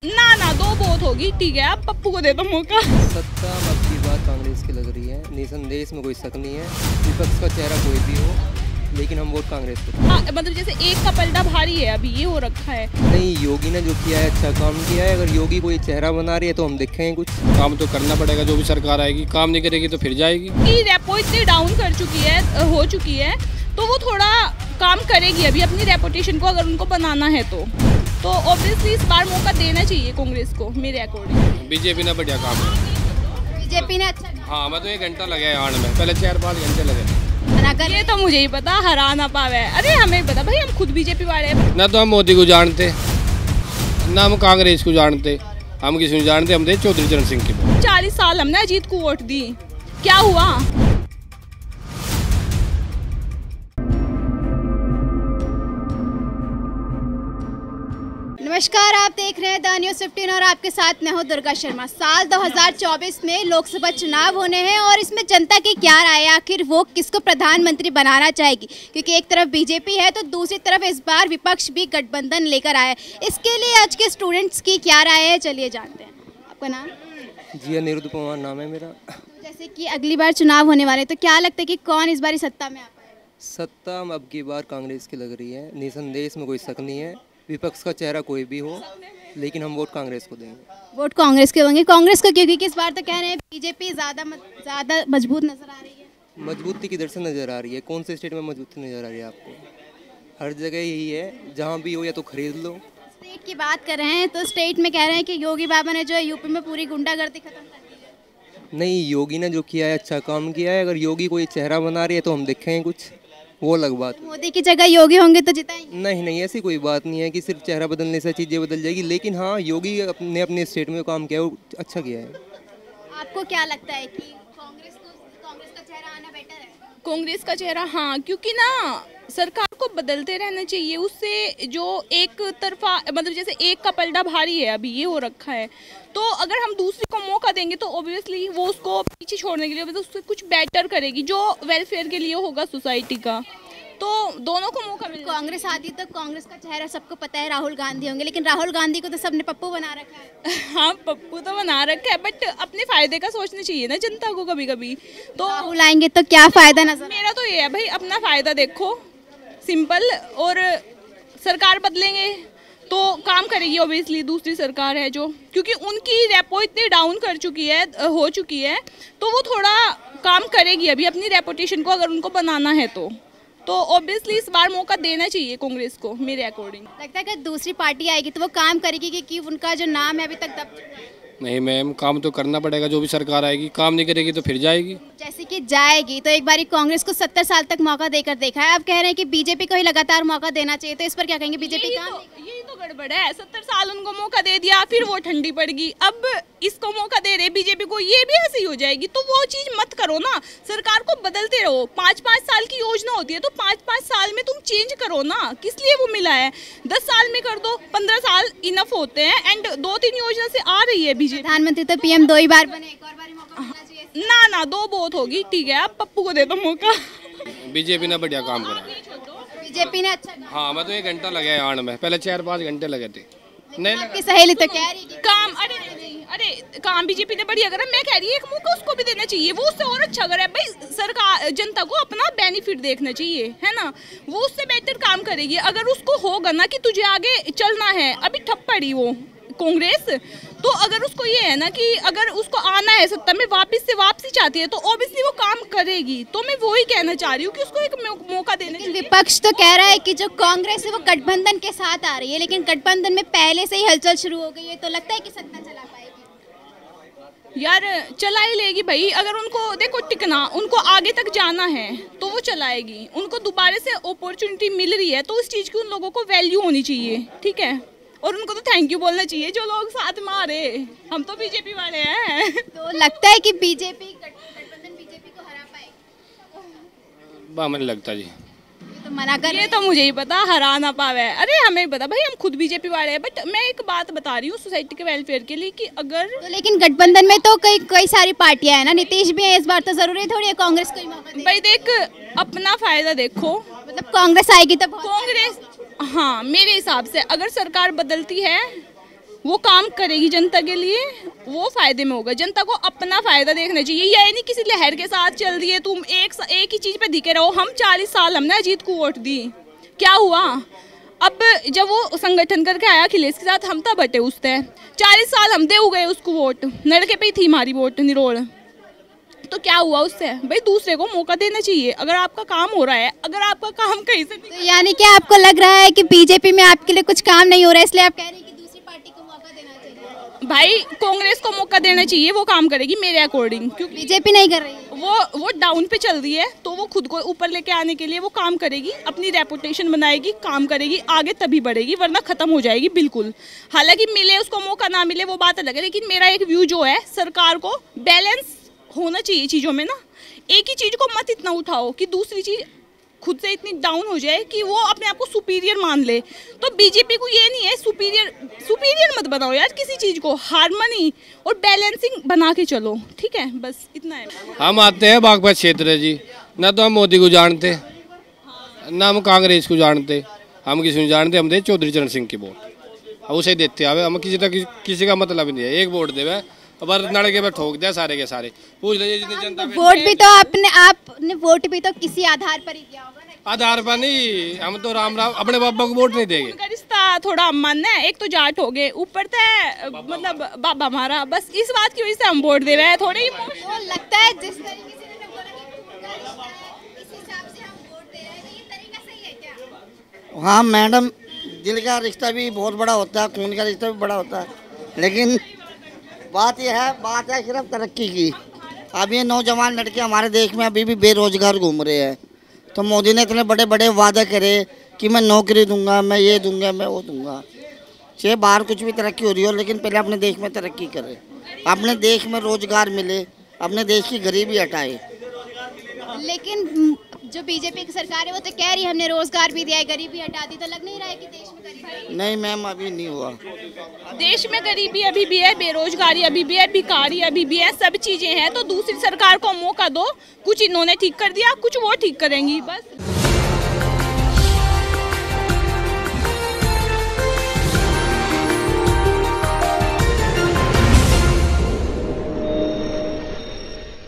ना दो बहुत होगी, ठीक है आप पप्पू को दे दो मौका। सत्ता अब की बात कांग्रेस की लग रही है, निसंदेह इसमें कोई शक नहीं है। विपक्ष का चेहरा कोई भी हो, लेकिन हम वोट कांग्रेस को। हाँ, मतलब जैसे एक का पलटा भारी है, अभी ये हो रखा है। नहीं, योगी ने जो किया है अच्छा काम किया है। अगर योगी कोई चेहरा बना रही है तो हम देखेंगे कुछ काम तो करना पड़ेगा। जो भी सरकार आएगी काम नहीं करेगी तो फिर जाएगी। रेपो इतनी डाउन कर चुकी है, हो चुकी है, तो वो थोड़ा काम करेगी अभी अपनी रेपुटेशन को, अगर उनको बनाना है तो ऑब्वियसली इस बार मौका देना चाहिए कांग्रेस को मेरे अकॉर्डिंग। बीजेपी ने बढ़िया काम है। बीजेपी ने अच्छा, हाँ, मैं तो 1 घंटा लगा आने में, पहले 4-5 घंटे लगे। ये तो मुझे ही पता, हरा ना पावे। अरे हमें पता भाई, हम खुद बीजेपी वाले हैं। ना तो हम मोदी को जानते, ना हम कांग्रेस को जानते, हम किसी को जानते। हम थे चौधरी चरण सिंह के। 40 साल हमने अजीत को वोट दी, क्या हुआ? नमस्कार, आप देख रहे हैं द न्यूज़ 15 और आपके साथ मैं हूं दुर्गा शर्मा। साल 2024 में लोकसभा चुनाव होने हैं और इसमें जनता की क्या राय है, आखिर वो किसको प्रधानमंत्री बनाना चाहेगी? क्योंकि एक तरफ बीजेपी है तो दूसरी तरफ इस बार विपक्ष भी गठबंधन लेकर आया है। इसके लिए आज के स्टूडेंट्स की क्या राय है, चलिए जानते हैं। आपका नाम? जी, अनिरुद्ध पवार नाम है मेरा। जैसे कि अगली बार चुनाव होने वाले, तो क्या लगता है कि कौन इस बार सत्ता में आ पाए? सत्ता अब की बार कांग्रेस की लग रही है, निसंदेह इसमें कोई शक नहीं है। विपक्ष का चेहरा कोई भी हो, लेकिन हम वोट कांग्रेस को देंगे। वोट कांग्रेस के होंगे। कांग्रेस को क्योंकि इस बार तो कह रहे हैं बीजेपी ज़्यादा मजबूत नजर आ रही है। मजबूती किधर से नज़र आ रही है? कौन से स्टेट में मजबूती नज़र आ रही है आपको? हर जगह यही है, जहाँ भी हो या तो खरीद लो। स्टेट की बात कर रहे हैं तो स्टेट में कह रहे हैं कि योगी बाबा ने जो है यूपी में पूरी गुंडागर्दी खत्म कर दी है। नहीं, योगी ने जो किया है अच्छा काम किया है। अगर योगी कोई चेहरा बना रही है तो हम देखेंगे कुछ, वो अलग बात। मोदी की जगह योगी होंगे तो जिताएंगे? नहीं, ऐसी कोई बात नहीं है कि सिर्फ चेहरा बदलने से चीज़ें बदल जाएगी। लेकिन हाँ, योगी अपने स्टेट में काम किया है, वो अच्छा किया है। आपको क्या लगता है कि कांग्रेस का चेहरा आना बेटर है? कांग्रेस का चेहरा, हाँ, क्योंकि ना सरकार को बदलते रहना चाहिए। उससे जो एक तरफा, मतलब जैसे एक का पलटा भारी है, अभी ये हो रखा है, तो अगर हम दूसरी को मौका देंगे तो ऑब्वियसली वो उसको पीछे छोड़ने के लिए उससे कुछ बेटर करेगी, जो वेलफेयर के लिए होगा सोसाइटी का। तो दोनों को मौका मिले। कांग्रेस आती तो कांग्रेस का चेहरा सबको पता है, राहुल गांधी होंगे, लेकिन राहुल गांधी को तो सबने पप्पू बना रखा है। हाँ, पप्पू तो बना रखा है, बट अपने फायदे का सोचना चाहिए ना जनता को कभी कभी। तो राहुल आएंगे तो क्या फायदा नजर? मेरा तो ये है भाई, अपना फायदा देखो, सिंपल। और सरकार बदलेंगे तो काम करेगी ऑब्वियसली दूसरी सरकार है जो, क्योंकि उनकी रेपो इतनी डाउन कर चुकी है, हो चुकी है, तो वो थोड़ा काम करेगी अभी अपनी रेपुटेशन को, अगर उनको बनाना है तो ऑब्वियसली इस बार मौका देना चाहिए कांग्रेस को मेरे अकॉर्डिंग। लगता है कि दूसरी पार्टी आएगी तो वो काम करेगी, क्योंकि उनका जो नाम है अभी तक दब चुका है। नहीं मैम, काम तो करना पड़ेगा। जो भी सरकार आएगी काम नहीं करेगी तो फिर जाएगी। जैसे कि जाएगी तो एक बार कांग्रेस को 70 साल तक मौका देकर देखा है। अब कह रहे हैं कि बीजेपी को ही लगातार मौका देना चाहिए, तो इस पर क्या कहेंगे? बीजेपी यही तो गड़बड़ है। 70 साल उनको मौका दे दिया, फिर वो ठंडी पड़ गई। अब इसको मौका दे रहे बीजेपी को, ये भी ऐसी हो जाएगी। तो वो चीज मत करो ना, सरकार को बदलते रहो। 5-5 साल की योजना होती है तो 5-5 साल में तुम चेंज करो ना। किस लिए वो मिला है? 10 साल में कर दो, 15 साल इनफ होते हैं। एंड 2-3 योजना से आ रही है बीजेपी। प्रधानमंत्री तो पीएम 2 ही बार बने, एक और बार मौका मिलना चाहिए। ना दो बहुत होगी, ठीक है आप पप्पू को दे दो मौका। बीजेपी ने बढ़िया काम करा। बीजेपी ने अच्छा हाँ, मैं तो 1 घंटा लगा आने में, पहले 4-5 घंटे लगे थे। नहीं, आपकी सहेली तो कह रही है काम, अरे काम बीजेपी ने बढ़िया करा। मैं कह रही है एक मौका उसको भी देना चाहिए, वो उससे और अच्छा करे भाई। सरकार जनता को अपना बेनिफिट देखना चाहिए, है ना? वो उससे बेहतर काम करेगी। अगर उसको होगा ना कि तुझे आगे चलना है, अभी ठप पड़ी वो कांग्रेस, तो अगर उसको ये है ना कि अगर उसको आना है सत्ता में, वापसी चाहती है, तो ऑब्वियसली वो काम करेगी। तो मैं वो ही कहना चाह रही हूँ कि उसको एक मौका देने चाहिए। विपक्ष तो कह रहा है कि जो कांग्रेस है वो गठबंधन के साथ आ रही है, लेकिन गठबंधन में पहले से ही हलचल शुरू हो गई है, तो लगता है कि सत्ता चला पाएगी? यार चला ही लेगी भाई। अगर उनको देखो टिकना, उनको आगे तक जाना है तो वो चलाएगी। उनको दोबारा से अपॉर्चुनिटी मिल रही है तो उस चीज़ की उन लोगों को वैल्यू होनी चाहिए, ठीक है? और उनको तो थैंक यू बोलना चाहिए जो लोग साथ में आ रहे। हम तो बीजेपी वाले हैं। तो लगता है कि बीजेपी गठबंधन बीजेपी को हरा पाएगी? मुझे लगता जी, तो मना कर। ये तो मुझे ही पता, हरा ना पावे। अरे हमें पता भाई, हम खुद बीजेपी वाले हैं। बट मैं एक बात बता रही हूँ सोसाइटी के वेलफेयर के लिए, कि अगर तो लेकिन गठबंधन में तो कई सारी पार्टियां हैं ना, नीतीश भी है इस बार, तो जरूरी थोड़ी है कांग्रेस को ही मौका दे। भाई देख, अपना फायदा देखो। मतलब कांग्रेस आएगी तो कांग्रेस, हाँ, मेरे हिसाब से अगर सरकार बदलती है वो काम करेगी जनता के लिए, वो फायदे में होगा। जनता को अपना फायदा देखना चाहिए। ये नहीं किसी लहर के साथ चल रही है, तुम एक ही चीज़ पे दिखे रहो। हम 40 साल हमने अजीत को वोट दी, क्या हुआ? अब जब वो संगठन करके आया अखिलेश के साथ, हम तब बटे उससे 40 साल हम दे गए उसको वोट, नड़के पे ही थी हमारी वोट निरोड़। तो क्या हुआ उससे? भाई दूसरे को मौका देना चाहिए। अगर आपका काम हो रहा है, अगर आपका काम कहीं से तो यानी कि आपको लग रहा है कि बीजेपी में आपके लिए कुछ काम नहीं हो रहा है, इसलिए आप कह रहे हैं कि दूसरी पार्टी को मौका देना चाहिए? भाई कांग्रेस को मौका देना चाहिए, वो काम करेगी मेरे अकॉर्डिंग, क्योंकि बीजेपी नहीं कर रही है। वो डाउन पे चल रही है, तो वो खुद को ऊपर लेके आने के लिए वो काम करेगी, अपनी रेपुटेशन बनाएगी, काम करेगी, आगे तभी बढ़ेगी, वरना खत्म हो जाएगी बिल्कुल। हालांकि मिले उसको मौका, ना मिले वो बात अलग है, लेकिन मेरा एक व्यू जो है, सरकार को बैलेंस होना चाहिए चीज़ों में ना। एक ही चीज़ को मत इतना उठाओ कि दूसरी चीज़ खुद से इतनी डाउन हो जाए कि वो अपने आप को सुपीरियर मान ले। तो बीजेपी को ये नहीं है, सुपीरियर मत बनाओ यार किसी चीज़ को, हार्मनी और बैलेंसिंग बना के चलो, ठीक है, बस इतना है। हम आते हैं बागपत क्षेत्र है जी, ना तो हम मोदी को जानते, ना हम कांग्रेस को जानते, हम किसी को जानते, हम दे चौधरी चरण सिंह की वोट, उसे देते आवे। हम किसी का मतलब नहीं है, एक वोट देवे पर नड़के पे ठोक दिया सारे के सारे। पूछ लीजिए जितनी जनता वोट भी तो आपने वोट भी तो किसी आधार पर ही दिया होगा ना। आधार पर नहीं, हम तो राम अपने बाबा को वोट नहीं देंगे। उनका रिश्ता थोड़ा मन है, एक तो जाट हो गए, ऊपर से मतलब बाबा हमारा, बस इस बात की वजह से हम वोट दे रहे हैं। थोड़े तो लगता है जिस तरीके से मैंने बोला कि उनका रिश्ता है, इस हिसाब से हम वोट दे रहे हैं, ये तरीका सही है क्या? हाँ मैडम, दिल का रिश्ता भी बहुत बड़ा होता है, खून का रिश्ता भी बड़ा होता है, लेकिन बात है सिर्फ तरक्की की। अब ये नौजवान लड़के हमारे देश में अभी भी बेरोजगार घूम रहे हैं, तो मोदी ने इतने बड़े बड़े वादे करे कि मैं नौकरी दूंगा, मैं ये दूंगा, मैं वो दूंगा। चाहे बाहर कुछ भी तरक्की हो रही हो, लेकिन पहले अपने देश में तरक्की करे, अपने देश में रोजगार मिले, अपने देश की गरीबी हटाए। लेकिन जो बीजेपी की सरकार है वो तो कह रही है हमने रोजगार भी दिया है, गरीबी हटा दी, तो लग नहीं रहा है कि देश में गरीबी है? नहीं मैम, अभी नहीं हुआ। देश में गरीबी अभी भी है, बेरोजगारी अभी भी है, भिखारी अभी भी है, सब चीजें हैं। तो दूसरी सरकार को मौका दो, कुछ इन्होंने ठीक कर दिया, कुछ वो ठीक करेंगी, बस।